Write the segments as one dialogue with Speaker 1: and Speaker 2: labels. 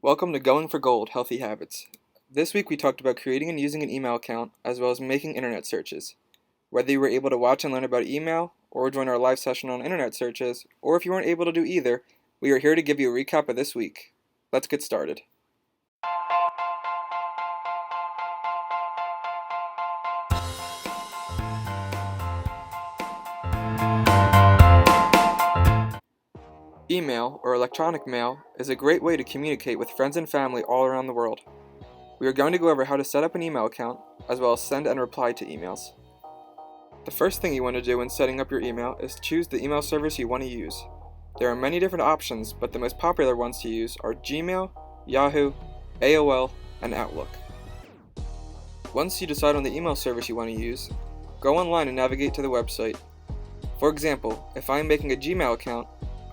Speaker 1: Welcome to Going for Gold Healthy Habits. This week we talked about creating and using an email account as well as making internet searches. Whether you were able to watch and learn about email or join our live session on internet searches, or if you weren't able to do either, we are here to give you a recap of this week. Let's get started. Email, or electronic mail, is a great way to communicate with friends and family all around the world. We are going to go over how to set up an email account, as well as send and reply to emails. The first thing you want to do when setting up your email is choose the email service you want to use. There are many different options, but the most popular ones to use are Gmail, Yahoo, AOL, and Outlook. Once you decide on the email service you want to use, go online and navigate to the website. For example, if I am making a Gmail account,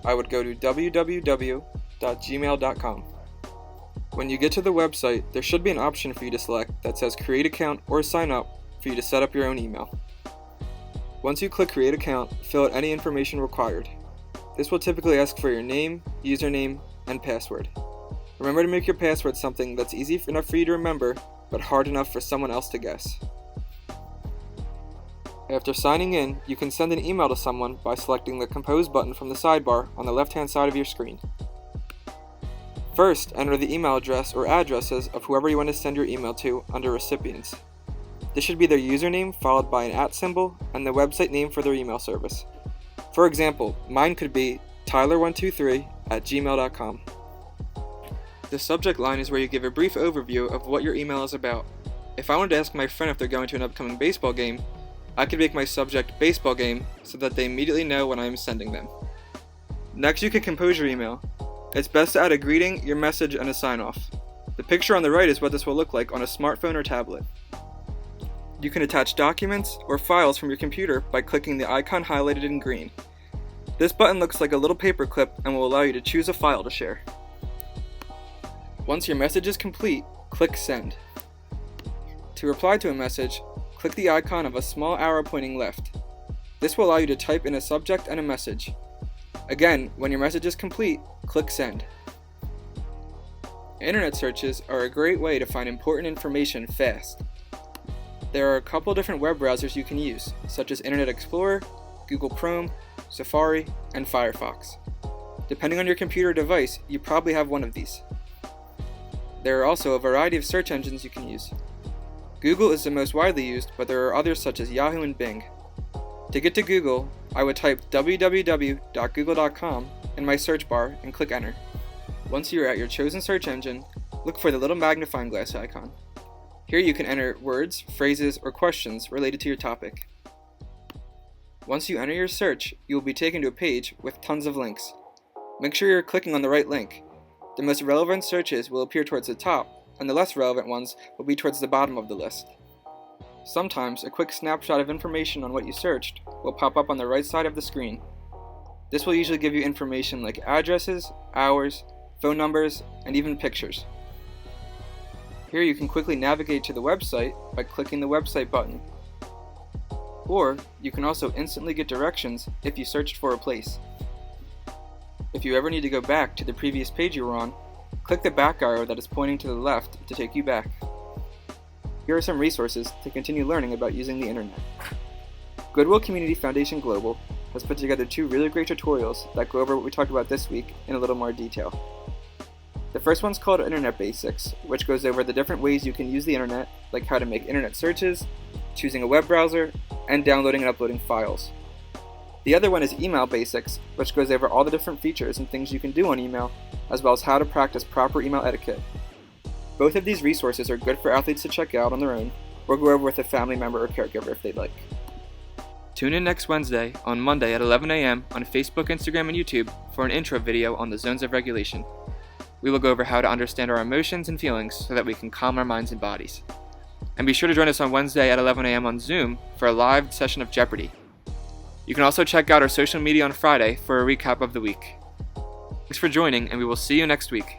Speaker 1: I would go to www.gmail.com. When you get to the website, there should be an option for you to select that says Create Account or Sign Up for you to set up your own email. Once you click Create Account, fill out any information required. This will typically ask for your name, username, and password. Remember to make your password something that's easy enough for you to remember, but hard enough for someone else to guess. After signing in, you can send an email to someone by selecting the Compose button from the sidebar on the left-hand side of your screen. First, enter the email address or addresses of whoever you want to send your email to under Recipients. This should be their username followed by an @ symbol and the website name for their email service. For example, mine could be tyler123@gmail.com. The subject line is where you give a brief overview of what your email is about. If I wanted to ask my friend if they're going to an upcoming baseball game, I could make my subject baseball game so that they immediately know when I am sending them. Next, you can compose your email. It's best to add a greeting, your message, and a sign-off. The picture on the right is what this will look like on a smartphone or tablet. You can attach documents or files from your computer by clicking the icon highlighted in green. This button looks like a little paper clip and will allow you to choose a file to share. Once your message is complete, click Send. To reply to a message, click the icon of a small arrow pointing left. This will allow you to type in a subject and a message. Again, when your message is complete, click Send. Internet searches are a great way to find important information fast. There are a couple different web browsers you can use, such as Internet Explorer, Google Chrome, Safari, and Firefox. Depending on your computer device, you probably have one of these. There are also a variety of search engines you can use. Google is the most widely used, but there are others such as Yahoo and Bing. To get to Google, I would type www.google.com in my search bar and click Enter. Once you are at your chosen search engine, look for the little magnifying glass icon. Here you can enter words, phrases, or questions related to your topic. Once you enter your search, you will be taken to a page with tons of links. Make sure you're clicking on the right link. The most relevant searches will appear towards the top, and the less relevant ones will be towards the bottom of the list. Sometimes a quick snapshot of information on what you searched will pop up on the right side of the screen. This will usually give you information like addresses, hours, phone numbers, and even pictures. Here you can quickly navigate to the website by clicking the website button. Or you can also instantly get directions if you searched for a place. If you ever need to go back to the previous page you were on, click the back arrow that is pointing to the left to take you back. Here are some resources to continue learning about using the internet. Goodwill Community Foundation Global has put together 2 really great tutorials that go over what we talked about this week in a little more detail. The first one's called Internet Basics, which goes over the different ways you can use the internet, like how to make internet searches, choosing a web browser, and downloading and uploading files. The other one is Email Basics, which goes over all the different features and things you can do on email, as well as how to practice proper email etiquette. Both of these resources are good for athletes to check out on their own, or go over with a family member or caregiver if they'd like. Tune in next Wednesday on Monday at 11 a.m. on Facebook, Instagram, and YouTube for an intro video on the zones of regulation. We will go over how to understand our emotions and feelings so that we can calm our minds and bodies. And be sure to join us on Wednesday at 11 a.m. on Zoom for a live session of Jeopardy! You can also check out our social media on Friday for a recap of the week. Thanks for joining, and we will see you next week.